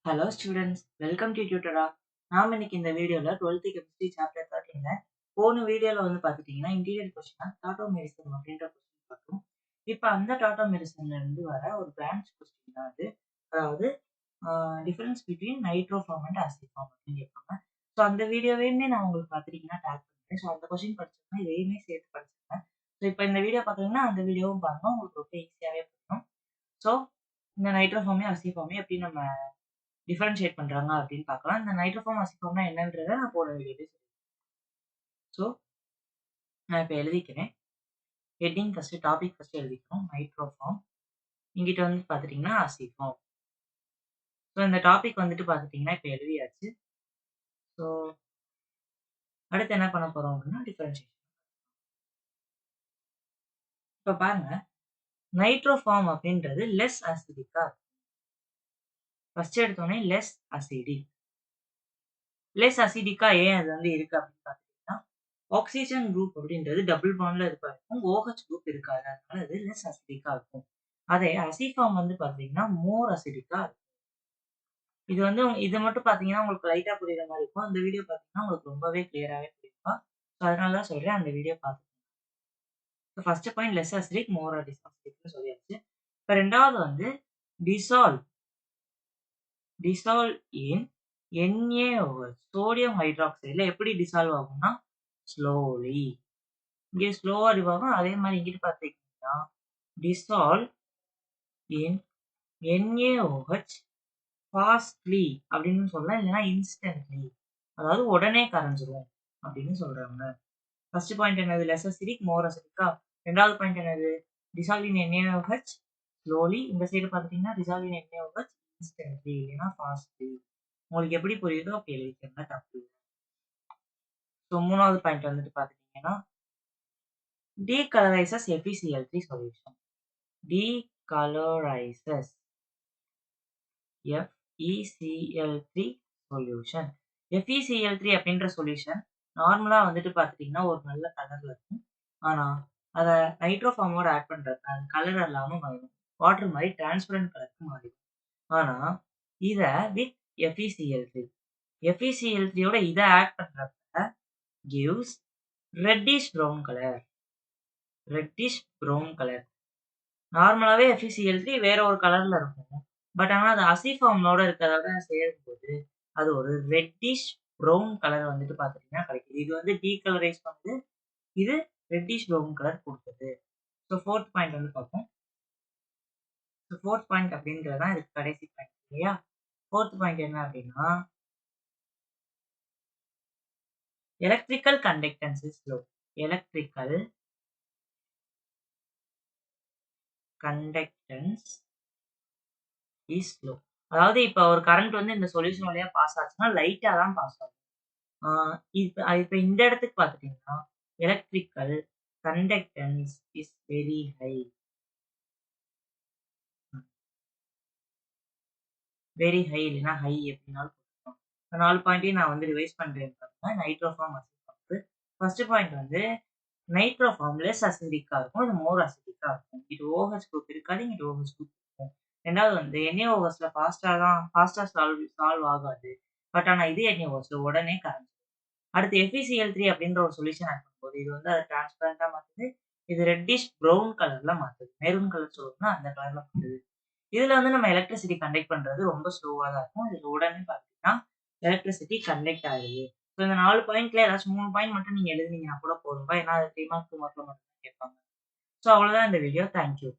Hello students, welcome to Tutora. நாம இன்னைக்கு இந்த வீடியோல 12th கெமிஸ்ட்ரி சாப்டர் 13ல போன வீடியோல பார்த்துட்டீங்கன்னா இன்டீரியர் கொஸ்டினா டாட்டோமெரிசம் அப்படின்ற கொஸ்டின் பார்த்தோம். இப்போ அந்த டாட்டோமெரிசம்ல இருந்து வர ஒரு பிரான்ச் கொஸ்டின் தான் அது. அதாவது டிஃபரன்ஸ் பிட்வீன் நைட்ரோஃபார்ம் அண்ட் அசிஃபார்ம் அப்படின்னு கேட்பாங்க. ஸோ அந்த வீடியோவையுமே நான் உங்களுக்கு பார்த்துட்டீங்கன்னா டேக் பண்ணுறேன். ஸோ அந்த கொஸ்டின் படிச்சிருக்கேன், இதையுமே சேர்த்து படிச்சிருக்கேன். ஸோ இப்போ இந்த வீடியோ பார்க்குறீங்கன்னா அந்த வீடியோவும் பாருங்க, உங்களுக்கு ரொம்ப ஈஸியாகவே புரியும். ஸோ இந்த நைட்ரோஃபார்மே அசிஃபார்மே எப்படி நம்ம டிஃபரன்ஷியேட் பண்றாங்க அப்படின்னு பார்க்கலாம். இந்த நைட்ரோஃபார்ம் அசிஃபார்ம்னா என்னன்றத நான் போன வீடியோலயே சொல்லியிருக்கேன். ஸோ நான் இப்போ எழுதிக்கிறேன். ஹெட்டிங் ஃபர்ஸ்ட், டாபிக் ஃபர்ஸ்ட் எழுதிக்கிறோம். நைட்ரோஃபார்ம். இங்கிட்ட பார்த்துட்டீங்கன்னா அசிஃபார்ம். ஸோ இந்த டாபிக் பார்த்துட்டீங்கன்னா இப்போ எழுதியாச்சு. ஸோ அடுத்து என்ன பண்ண போறோம் அப்படின்னா டிஃபரன்ஷியேஷன். இப்போ பாருங்க, நைட்ரோஃபார்ம் அப்படின்றது லெஸ் அசிடிக்கா. ஃபர்ஸ்ட் எடுத்தோடனே லெஸ் அசிடிக். லெஸ் அசிடிக்கா ஏன் அது இருக்கு அப்படின்னு பார்த்தீங்கன்னா, ஆக்சிஜன் குரூப் அப்படின்றது டபுள் பாண்ட்ல இருக்கும். OH குரூப் இருக்காது. அதனால அது லெஸ் அசிடிக்கா இருக்கும். அதே அசிஃபார்ம் பார்த்தீங்கன்னா மோர் அசிடிக்கா இருக்கும். இது இது மட்டும் பார்த்தீங்கன்னா உங்களுக்கு லைட்டா புரியுற மாதிரி இருக்கும். அந்த வீடியோ பார்த்தீங்கன்னா உங்களுக்கு ரொம்பவே கிளியராவே புரியும். ஸோ அதனால தான் சொல்றேன், அந்த வீடியோ பார்த்துக்கோங்க. ஃபர்ஸ்ட் பாயிண்ட் லெஸ் அசிடிக், மோர் அசிடிக்னு சொல்லியாச்சு. இப்போ ரெண்டாவது டிசால்வ் இன் NaOH சோடியம் ஹைட்ராக்சைடுல எப்படி டிசால்வ் ஆகும்னா ஸ்லோலி. இங்கே ஸ்லோவா ஆகும். அதே மாதிரி இங்கிட்டு பார்த்தீங்கன்னா டிசால்வ் இன் NaOH ஃபாஸ்ட்லி அப்படின்னு சொல்லலாம், இல்லைன்னா இன்ஸ்டன்ட்லி, அதாவது உடனே கரைஞ்சிரும் அப்படின்னு சொல்றாங்க. ஃபர்ஸ்ட் பாயிண்ட் என்னது? லெஸ் அசிடிக், மோர் அசிடிக்கா. ரெண்டாவது பாயிண்ட் என்னது? டிசால்வ் இன் NaOH ஸ்லோலி. இந்த சைடு பார்த்துட்டீங்கன்னா டிசால்வ் இன் NaOH இன்ஸ்டன்ட்லி, இல்லைன்னா ஃபாஸ்ட்லி. உங்களுக்கு எப்படி புரியுதோ அப்படி எழுதிக்கங்க, தப்பு. ஸோ மூணாவது பாயிண்ட் பார்த்துட்டீங்கன்னா decolorizes FeCl3 solution. Decolorizes FeCl3 solution. FeCl3 அப்படின்ற சொல்யூஷன் நார்மலா பார்த்துட்டீங்கன்னா ஒரு நல்ல கலர்ல இருக்கும். ஆனா அத நைட்ரோஃபார்மோட ஆட் பண்றப்ப அது கலர் இல்லாம மாறிடும். வாட்டர் மாதிரி டிரான்ஸ்பரண்ட் கலருக்கு மாறிடும். ஆனா இத வித் FeCl3யோட இத ஆட் பண்றப்ப gives reddish brown color. நார்மலாவே FeCl3 வேற ஒரு கலர்ல இருக்கும். பட் ஆனா அது அசிஃபார்மோட இருக்கிறதோட சேரும்போது அது ஒரு ரெட்டிஷ் ப்ரௌன் கலர் பார்த்துட்டீங்கன்னா கிடைக்குது. இது டீகலரைஸ் பண்ணுது, இது ரெட்டிஷ் ப்ரௌன் கலர் கொடுக்குது. ஸோ ஃபோர்த் பாயிண்ட் பார்ப்போம். ஸோ ஃபோர்த் பாயிண்ட் அப்படின்றது தான் இதுக்கு கடைசி பாயிண்ட் இல்லையா? ஃபோர்த் பாயிண்ட் என்ன அப்படின்னா electrical conductance is low. Electrical conductance is low. அதாவது இப்போ ஒரு கரண்ட் இந்த சொல்யூஷன் வழியா பாஸ் ஆச்சுன்னா லைட்டா தான் பாஸ் ஆகும். இப்போ இந்த இடத்துக்கு பார்த்துட்டீங்கன்னா electrical conductance is very high. Very high இல்லைன்னா ஹை எப்படின்னாலும் போட்டுக்கலாம். 4 பாயிண்ட்டையும் நான் ரிவைஸ் பண்றேன் பாருங்க. நைட்ரோஃபார்ம் அசிஃபார்ம். ஃபர்ஸ்ட் பாயிண்ட் நைட்ரோஃபார்ம் லெஸ் அசிடிக்கா இருக்கும், இது மோர் அசிடிக்கா இருக்கும். இது OH குரூப் இருக்காது, இங்கிட்டு OH குரூப் இருக்கும். ரெண்டாவது NaOHல ஃபாஸ்டா சால்வ் ஆகாது. பட் ஆனா இது NaOHல உடனே கரைஞ்சிடும். அடுத்து FeCl3 அப்படின்ற ஒரு சொல்யூஷன் ஆட் பண்ணும்போது இது அதை டிரான்ஸ்பரண்டா மாத்துது. இது ரெட்டிஷ் ப்ரௌன் கலர்ல மாத்துது. மெரூன் கலர் சொல்லணும்னா அந்த கலர்ல மாத்துது. இதுல நம்ம எலக்ட்ரிசிட்டி கண்டக்ட் பண்றது ரொம்ப ஸ்லோவா தான் இருக்கும். இதுல உடனே பார்த்தீங்கன்னா எலக்ட்ரிசிட்டி கண்டக்ட் ஆகுது. ஸோ இந்த 4 பாயிண்ட்ல ஏதாச்சும் 3 பாயிண்ட் மட்டும் நீங்க எழுதுனீங்கன்னா கூட போதும்பா. ஏன்னா அது 3 மார்க் 2 மார்க்ல மட்டும் கேட்பாங்க. ஸோ அவ்வளவுதான் இந்த வீடியோ. தேங்க்யூ.